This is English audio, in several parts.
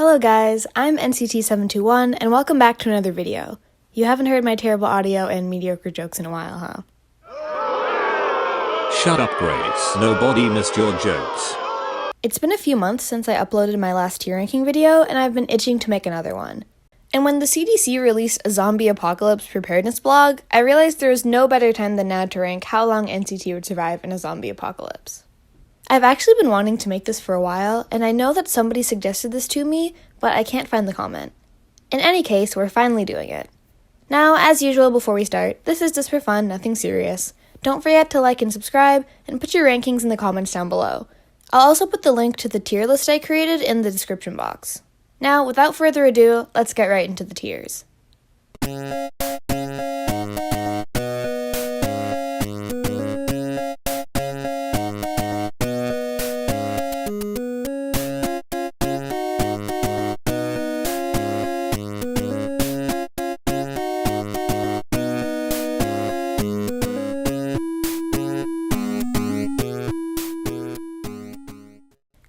Hello guys, I'm NCT721 and welcome back to another video. You haven't heard my terrible audio and mediocre jokes in a while, huh? Shut up, Grace. Nobody missed your jokes. It's been a few months since I uploaded my last tier ranking video and I've been itching to make another one. And when the CDC released a zombie apocalypse preparedness blog, I realized there was no better time than now to rank how long NCT would survive in a zombie apocalypse. I've actually been wanting to make this for a while, and I know that somebody suggested this to me, but I can't find the comment. In any case, we're finally doing it. Now, as usual before we start, this is just for fun, nothing serious. Don't forget to like and subscribe, and put your rankings in the comments down below. I'll also put the link to the tier list I created in the description box. Now, without further ado, let's get right into the tiers.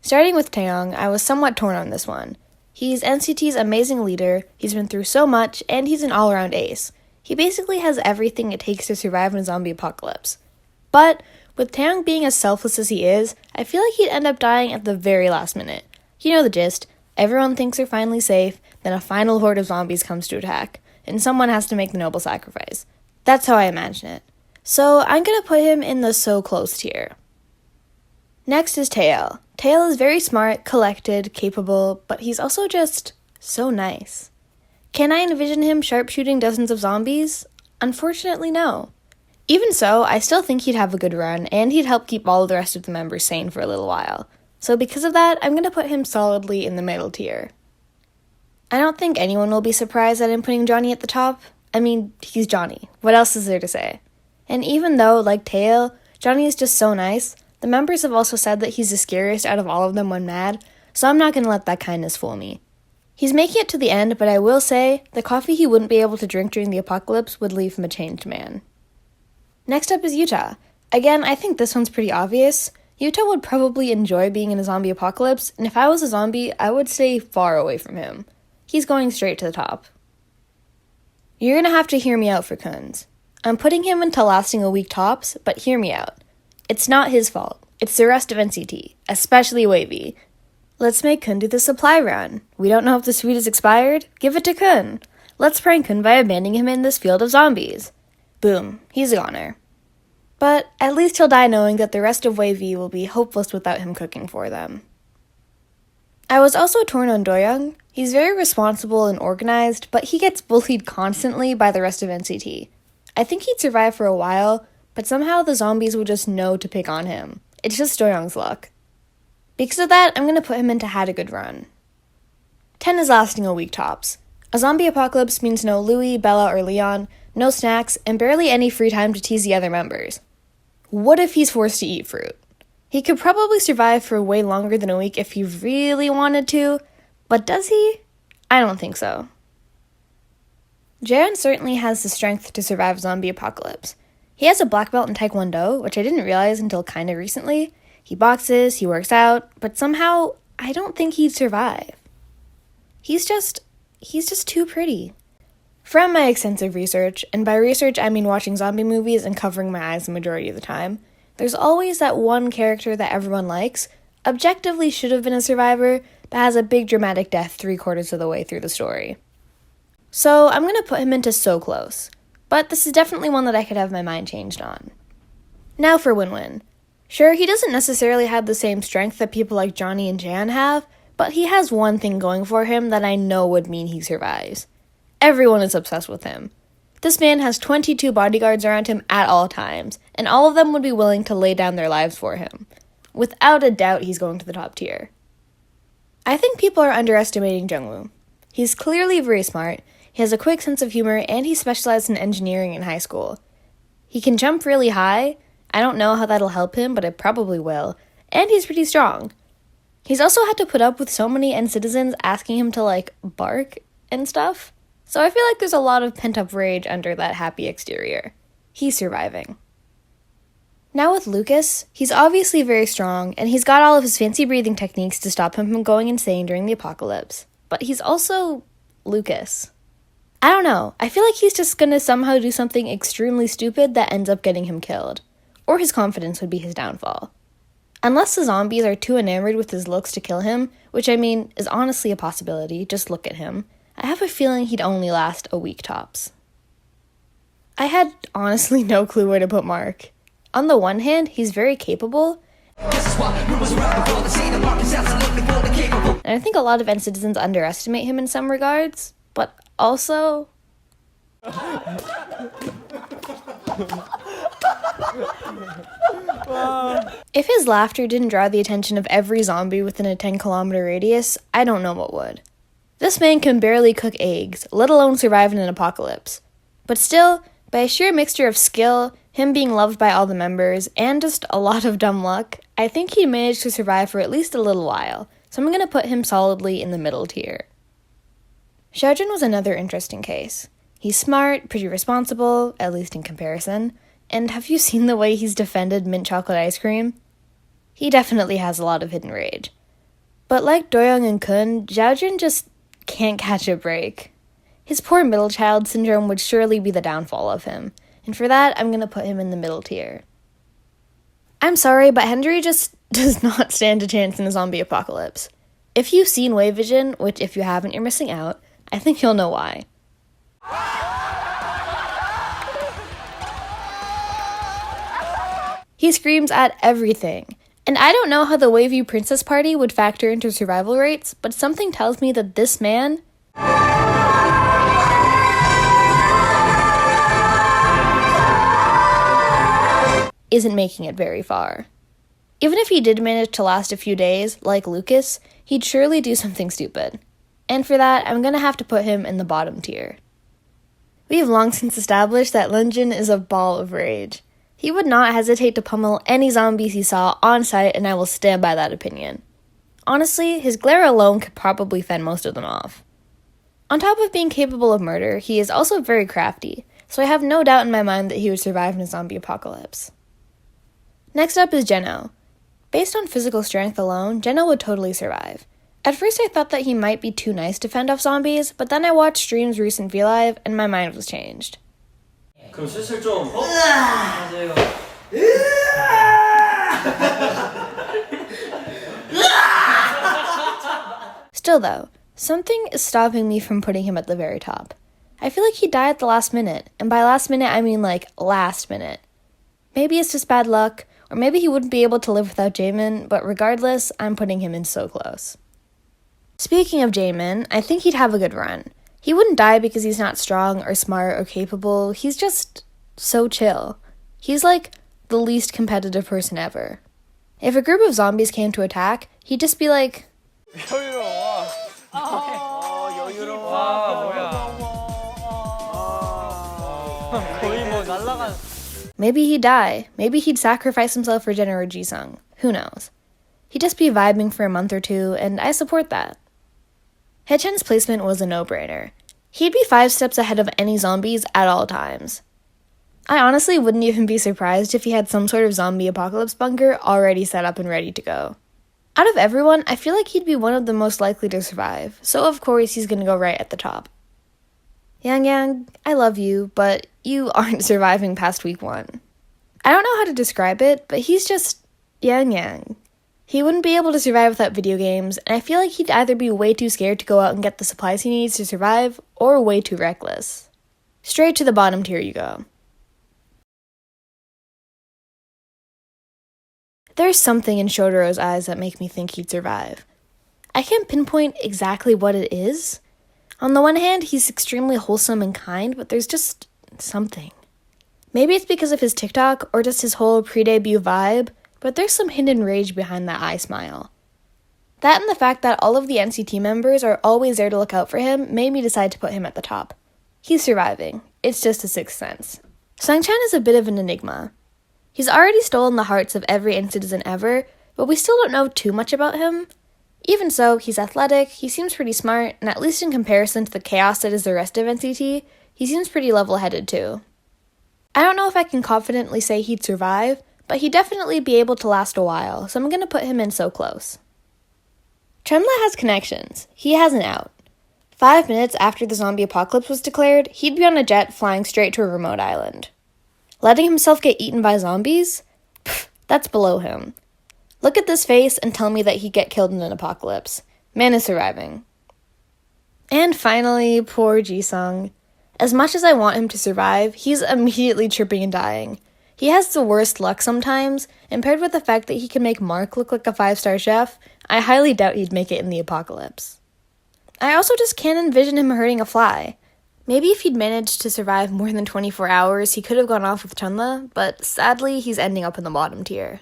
Starting with Taeyong, I was somewhat torn on this one. He's NCT's amazing leader, he's been through so much, and he's an all-around ace. He basically has everything it takes to survive in a zombie apocalypse. But, with Taeyong being as selfless as he is, I feel like he'd end up dying at the very last minute. You know the gist. Everyone thinks they're finally safe, then a final horde of zombies comes to attack, and someone has to make the noble sacrifice. That's how I imagine it. So, I'm gonna put him in the so close tier. Next is Taeil. Taeil is very smart, collected, capable, but he's also just so nice. Can I envision him sharpshooting dozens of zombies? Unfortunately, no. Even so, I still think he'd have a good run, and he'd help keep all of the rest of the members sane for a little while. So because of that, I'm gonna put him solidly in the middle tier. I don't think anyone will be surprised that I'm putting Johnny at the top. I mean, he's Johnny. What else is there to say? And even though, like Taeil, Johnny is just so nice, the members have also said that he's the scariest out of all of them when mad, so I'm not going to let that kindness fool me. He's making it to the end, but I will say, the coffee he wouldn't be able to drink during the apocalypse would leave him a changed man. Next up is Yuta. Again, I think this one's pretty obvious. Yuta would probably enjoy being in a zombie apocalypse, and if I was a zombie, I would stay far away from him. He's going straight to the top. You're going to have to hear me out for Kunz. I'm putting him into lasting a week tops, but hear me out. It's not his fault. It's the rest of NCT, especially WayV. Let's make Kun do the supply run. We don't know if the sweet is expired? Give it to Kun. Let's prank Kun by abandoning him in this field of zombies. Boom, he's a goner. But at least he'll die knowing that the rest of WayV will be hopeless without him cooking for them. I was also torn on Doyoung. He's very responsible and organized, but he gets bullied constantly by the rest of NCT. I think he'd survive for a while, but somehow the zombies will just know to pick on him. It's just Doyoung's luck. Because of that, I'm going to put him into had a good run. 10 is lasting a week tops. A zombie apocalypse means no Louis, Bella, or Leon, no snacks, and barely any free time to tease the other members. What if he's forced to eat fruit? He could probably survive for way longer than a week if he really wanted to, but does he? I don't think so. Jaehyun certainly has the strength to survive a zombie apocalypse. He has a black belt in Taekwondo, which I didn't realize until kinda recently. He boxes, he works out, but somehow, I don't think he'd survive. He's just too pretty. From my extensive research, and by research I mean watching zombie movies and covering my eyes the majority of the time, there's always that one character that everyone likes, objectively should have been a survivor, but has a big dramatic death 3/4 of the way through the story. So I'm gonna put him into so close. But this is definitely one that I could have my mind changed on. Now for Winwin. Sure, he doesn't necessarily have the same strength that people like Johnny and Jan have, but he has one thing going for him that I know would mean he survives. Everyone is obsessed with him. This man has 22 bodyguards around him at all times, and all of them would be willing to lay down their lives for him. Without a doubt, he's going to the top tier. I think people are underestimating Jungwoo. He's clearly very smart. He has a quick sense of humor, and he specialized in engineering in high school. He can jump really high. I don't know how that'll help him, but it probably will. And he's pretty strong. He's also had to put up with so many citizens asking him to, bark and stuff. So I feel like there's a lot of pent-up rage under that happy exterior. He's surviving. Now with Lucas, he's obviously very strong, and he's got all of his fancy breathing techniques to stop him from going insane during the apocalypse. but he's also Lucas. I don't know, I feel like he's just gonna somehow do something extremely stupid that ends up getting him killed. Or his confidence would be his downfall. Unless the zombies are too enamored with his looks to kill him, which I mean is honestly a possibility, just look at him, I have a feeling he'd only last a week tops. I had honestly no clue where to put Mark. On the one hand, he's very capable, and I think a lot of NCTzens underestimate him in some regards, but also... If his laughter didn't draw the attention of every zombie within a 10-kilometer radius, I don't know what would. This man can barely cook eggs, let alone survive in an apocalypse. But still, by a sheer mixture of skill, him being loved by all the members, and just a lot of dumb luck, I think he managed to survive for at least a little while, so I'm gonna put him solidly in the middle tier. Xiaojun was another interesting case. He's smart, pretty responsible, at least in comparison, and have you seen the way he's defended mint chocolate ice cream? He definitely has a lot of hidden rage. But like Doyoung and Kun, Xiaojun just can't catch a break. His poor middle child syndrome would surely be the downfall of him, and for that, I'm gonna put him in the middle tier. I'm sorry, but Henry just does not stand a chance in a zombie apocalypse. If you've seen Wave Vision, which if you haven't, you're missing out, I think you'll know why. He screams at everything. And I don't know how the Wavy Princess Party would factor into survival rates, but something tells me that this man isn't making it very far. Even if he did manage to last a few days, like Lucas, he'd surely do something stupid. And for that, I'm gonna have to put him in the bottom tier. We have long since established that Lunjin is a ball of rage. He would not hesitate to pummel any zombies he saw on sight, and I will stand by that opinion. Honestly, his glare alone could probably fend most of them off. On top of being capable of murder, he is also very crafty, so I have no doubt in my mind that he would survive in a zombie apocalypse. Next up is Jeno. Based on physical strength alone, Jeno would totally survive. At first I thought that he might be too nice to fend off zombies, but then I watched Stream's recent V-Live, and my mind was changed. 그럼 슬슬 좀 하세요. Still though, something is stopping me from putting him at the very top. I feel like he died at the last minute, and by last minute I mean like last minute. Maybe it's just bad luck, or maybe he wouldn't be able to live without Jaemin, but regardless, I'm putting him in so close. Speaking of Jaemin, I think he'd have a good run. He wouldn't die because he's not strong or smart or capable, he's just so chill. He's like the least competitive person ever. If a group of zombies came to attack, he'd just be like, 여유로워. 거의 뭐 날라간. maybe he'd die, maybe he'd sacrifice himself for Jeno or Jisung, who knows. He'd just be vibing for a month or two, and I support that. Haechen's placement was a no-brainer. He'd be 5 steps ahead of any zombies at all times. I honestly wouldn't even be surprised if he had some sort of zombie apocalypse bunker already set up and ready to go. Out of everyone, I feel like he'd be one of the most likely to survive, so of course he's gonna go right at the top. Yang Yang, I love you, but you aren't surviving past week 1. I don't know how to describe it, but he's just Yang Yang. He wouldn't be able to survive without video games, and I feel like he'd either be way too scared to go out and get the supplies he needs to survive, or way too reckless. Straight to the bottom tier you go. There's something in Shotaro's eyes that make me think he'd survive. I can't pinpoint exactly what it is. On the one hand, he's extremely wholesome and kind, but there's just something. Maybe it's because of his TikTok, or just his whole pre-debut vibe, but there's some hidden rage behind that eye smile. That and the fact that all of the NCT members are always there to look out for him made me decide to put him at the top. He's surviving. It's just a sixth sense. Sangchan is a bit of an enigma. He's already stolen the hearts of every NCTzen ever, but we still don't know too much about him. Even so, he's athletic, he seems pretty smart, and at least in comparison to the chaos that is the rest of NCT, he seems pretty level-headed too. I don't know if I can confidently say he'd survive, but he'd definitely be able to last a while, so I'm gonna put him in so close. Tremla has connections. He has an out. 5 minutes after the zombie apocalypse was declared, he'd be on a jet flying straight to a remote island. Letting himself get eaten by zombies? Pfft, that's below him. Look at this face and tell me that he'd get killed in an apocalypse. Man is surviving. And finally, poor Jisung. As much as I want him to survive, he's immediately tripping and dying. He has the worst luck sometimes, and paired with the fact that he can make Mark look like a 5-star chef, I highly doubt he'd make it in the apocalypse. I also just can't envision him hurting a fly. Maybe if he'd managed to survive more than 24 hours, he could have gone off with Chunla, but sadly, he's ending up in the bottom tier.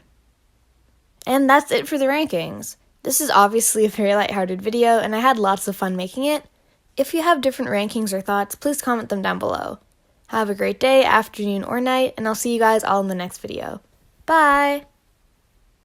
And that's it for the rankings. This is obviously a very lighthearted video, and I had lots of fun making it. If you have different rankings or thoughts, please comment them down below. Have a great day, afternoon, or night, and I'll see you guys all in the next video. Bye!